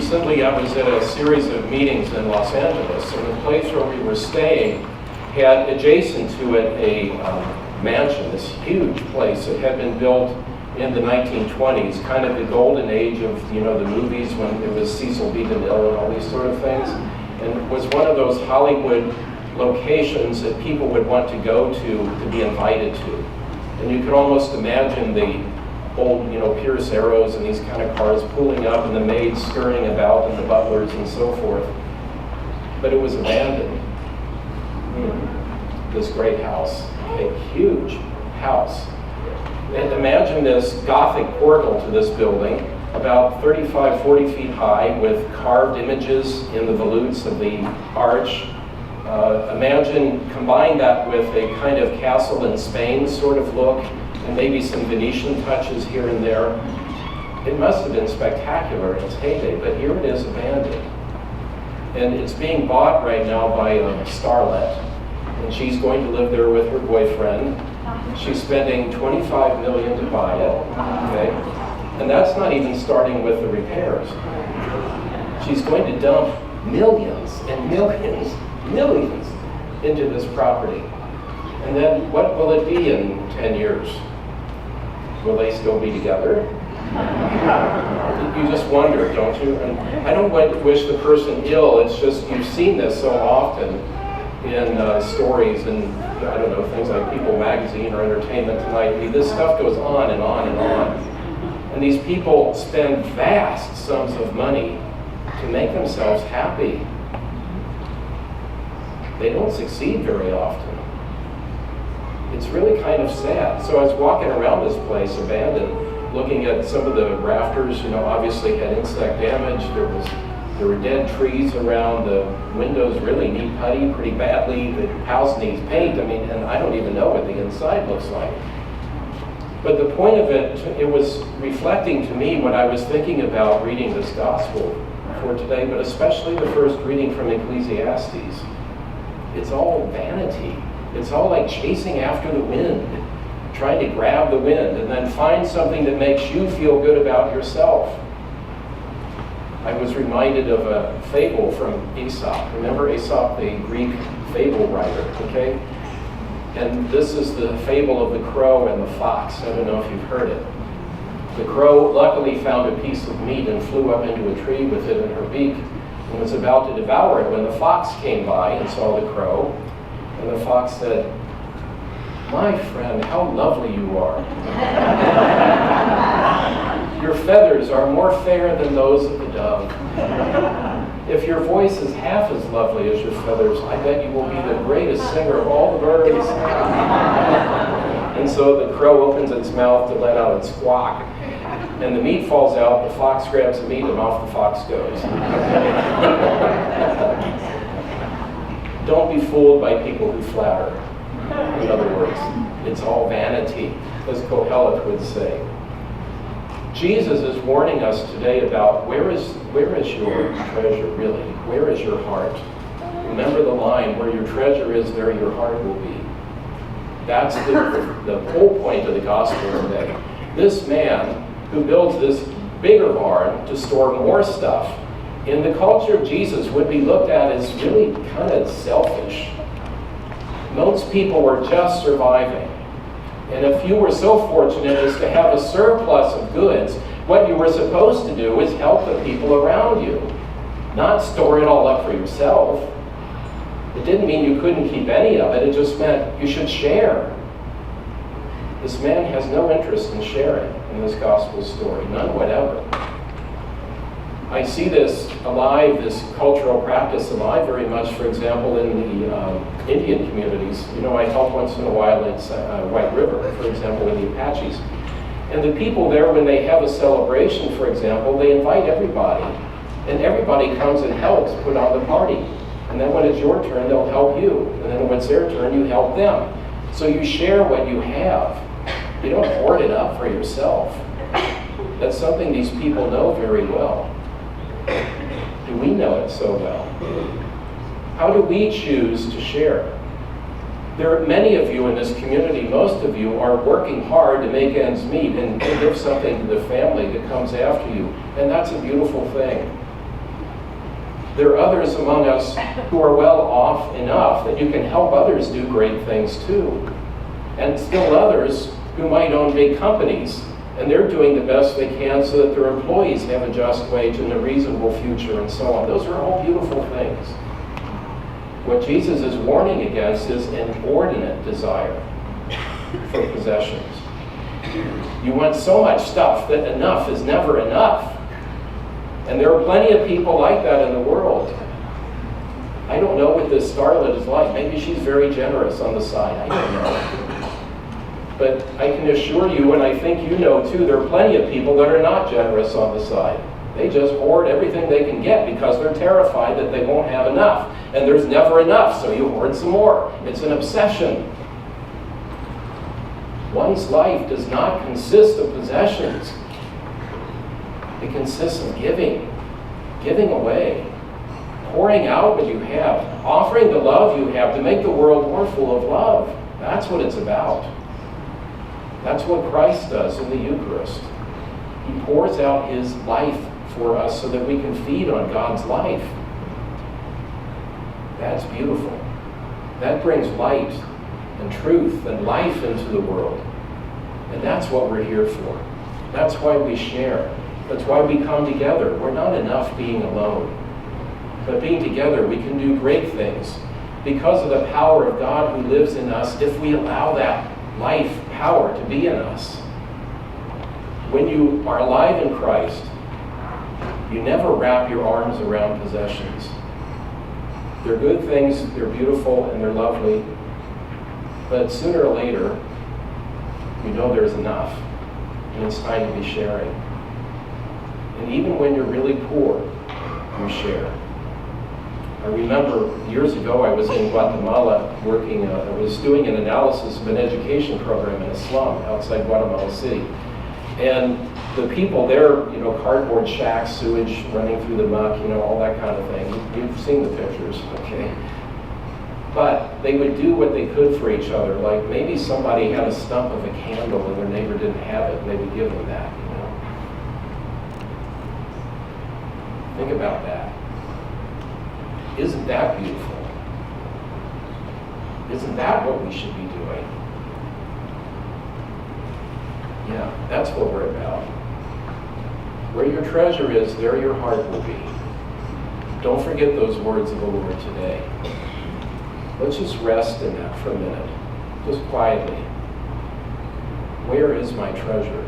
Recently, I was at a series of meetings in Los Angeles, and the place where we were staying had adjacent to it a mansion, this huge place. It had been built in the 1920s, kind of the golden age of, the movies when it was Cecil B. DeMille and all these sort of things. And it was one of those Hollywood locations that people would want to go to be invited to. And you could almost imagine the old, Pierce Arrows and these kind of cars pulling up and the maids scurrying about and the butlers and so forth. But it was abandoned. This great house, a huge house. And imagine this Gothic portal to this building, about 35, 40 feet high, with carved images in the volutes of the arch. Combine that with a kind of castle in Spain sort of look, and maybe some Venetian touches here and there. It must have been spectacular in its heyday, but here it is abandoned. And it's being bought right now by a starlet, and she's going to live there with her boyfriend. She's spending $25 million to buy it, okay? And that's not even starting with the repairs. She's going to dump millions and millions into this property. And then what will it be in 10 years? Will they still be together? You just wonder, don't you? And I don't wish the person ill, it's just you've seen this so often in stories and, things like People Magazine or Entertainment Tonight. This stuff goes on and on and on. And these people spend vast sums of money to make themselves happy. They don't succeed very often. It's really kind of sad. So I was walking around this place, abandoned, looking at some of the rafters, obviously had insect damage. There were dead trees around. The windows really need putty pretty badly. The house needs paint. And I don't even know what the inside looks like. But the point of it was reflecting to me what I was thinking about reading this gospel for today, but especially the first reading from Ecclesiastes. It's all vanity. It's all like chasing after the wind, trying to grab the wind and then find something that makes you feel good about yourself. I was reminded of a fable from Aesop. Remember Aesop, the Greek fable writer, okay? And this is the fable of the crow and the fox. I don't know if you've heard it. The crow luckily found a piece of meat and flew up into a tree with it in her beak and was about to devour it when the fox came by and saw the crow. And the fox said, "My friend, how lovely you are. Your feathers are more fair than those of the dove. If your voice is half as lovely as your feathers, I bet you will be the greatest singer of all the birds." And so the crow opens its mouth to let out its squawk. And the meat falls out, the fox grabs the meat, and off the fox goes. Don't be fooled by people who flatter. In other words, it's all vanity, as Kohelet would say. Jesus is warning us today about where is your treasure really? Where is your heart? Remember the line, where your treasure is, there your heart will be. That's the whole point of the gospel today. This man who builds this bigger barn to store more stuff, in the culture of Jesus would be looked at as really kind of selfish. Most people were just surviving. And if you were so fortunate as to have a surplus of goods, what you were supposed to do is help the people around you, not store it all up for yourself. It didn't mean you couldn't keep any of it, it just meant you should share. This man has no interest in sharing in this gospel story, none whatever. I see this alive, this cultural practice alive very much, for example, in the Indian communities. I help once in a while at White River, for example, with the Apaches. And the people there, when they have a celebration, for example, they invite everybody. And everybody comes and helps put on the party. And then when it's your turn, they'll help you. And then when it's their turn, you help them. So you share what you have. You don't hoard it up for yourself. That's something these people know very well. Do we know it so well? How do we choose to share? There are many of you in this community, most of you are working hard to make ends meet and give something to the family that comes after you. And that's a beautiful thing. There are others among us who are well off enough that you can help others do great things too. And still others who might own big companies, and they're doing the best they can so that their employees have a just wage and a reasonable future and so on. Those are all beautiful things. What Jesus is warning against is an inordinate desire for possessions. You want so much stuff that enough is never enough. And there are plenty of people like that in the world. I don't know what this starlet is like. Maybe she's very generous on the side. I don't know. But I can assure you, and I think you know too, there are plenty of people that are not generous on the side. They just hoard everything they can get because they're terrified that they won't have enough. And there's never enough, so you hoard some more. It's an obsession. One's life does not consist of possessions. It consists of giving away, pouring out what you have, offering the love you have to make the world more full of love. That's what it's about. That's what Christ does in the Eucharist. He pours out his life for us so that we can feed on God's life. That's beautiful. That brings light and truth and life into the world. And that's what we're here for. That's why we share. That's why we come together. We're not enough being alone. But being together, we can do great things because of the power of God who lives in us if we allow that life power to be in us. When you are alive in Christ, you never wrap your arms around possessions. They're good things, they're beautiful, and they're lovely. But sooner or later, you know there's enough, and it's time to be sharing. And even when you're really poor, you share. I remember years ago I was in Guatemala working, I was doing an analysis of an education program in a slum outside Guatemala City. And the people there, you know, cardboard shacks, sewage running through the muck, you know, all that kind of thing. You've seen the pictures, okay? But they would do what they could for each other. Like maybe somebody had a stump of a candle and their neighbor didn't have it, and they would give them that, you know? Think about that. Isn't that beautiful? Isn't that what we should be doing? Yeah, that's what we're about. Where your treasure is, there your heart will be. Don't forget those words of the Lord today. Let's just rest in that for a minute, just quietly. Where is my treasure?